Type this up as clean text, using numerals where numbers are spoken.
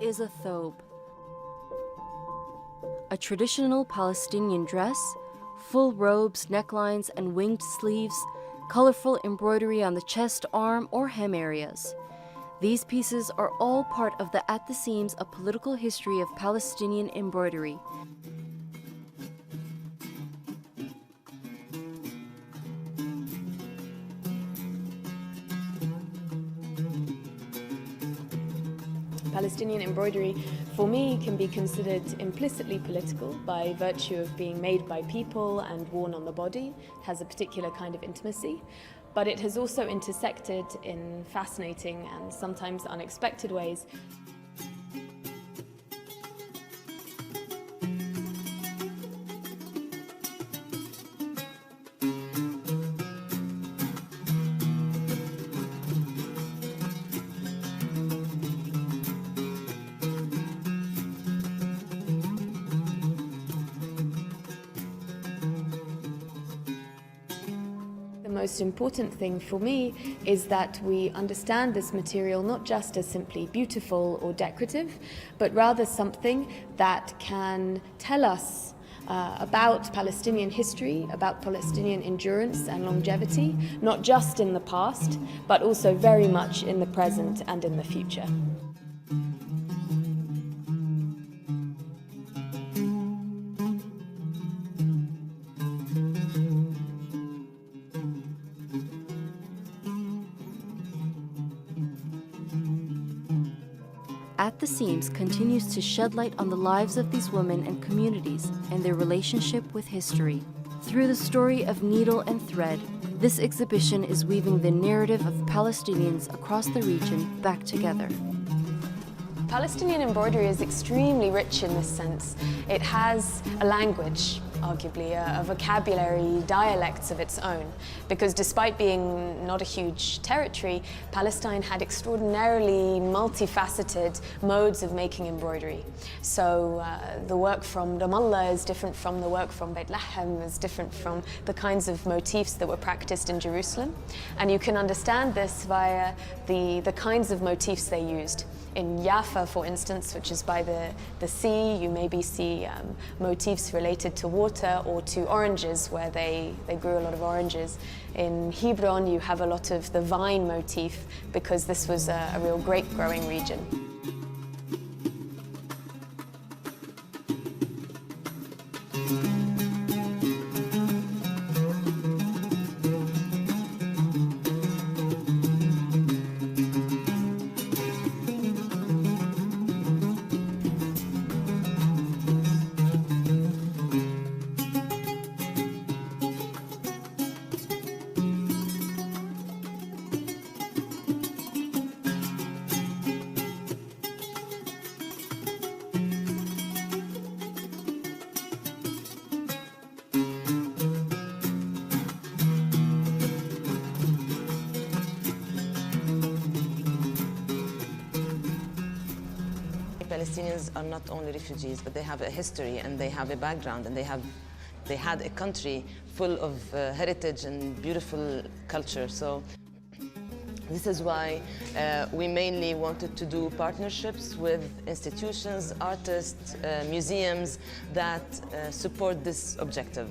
is a thobe, a traditional Palestinian dress, full robes, necklines, and winged sleeves, colorful embroidery on the chest, arm, or hem areas. These pieces are all part of the At the Seams, a political history of Palestinian embroidery. Palestinian embroidery, for me, can be considered implicitly political by virtue of being made by people and worn on the body. It has a particular kind of intimacy, but it has also intersected in fascinating and sometimes unexpected ways. The most important thing for me is that we understand this material not just as simply beautiful or decorative, but rather something that can tell us about Palestinian history, about Palestinian endurance and longevity, not just in the past, but also very much in the present and in the future. At the Seams continues to shed light on the lives of these women and communities and their relationship with history. Through the story of needle and thread, this exhibition is weaving the narrative of Palestinians across the region back together. Palestinian embroidery is extremely rich in this sense. It has a language, arguably, a vocabulary, dialects of its own, because despite being not a huge territory, Palestine had extraordinarily multifaceted modes of making embroidery. So the work from Ramallah is different from the work from Beit Lahem, is different from the kinds of motifs that were practiced in Jerusalem. And you can understand this via the kinds of motifs they used. In Jaffa, for instance, which is by the sea, you maybe see motifs related to water or to oranges, where they grew a lot of oranges. In Hebron, you have a lot of the vine motif, because this was a real grape-growing region. Palestinians are not only refugees, but they have a history and they have a background, and they had a country full of heritage and beautiful culture. So this is why we mainly wanted to do partnerships with institutions, artists, museums that support this objective.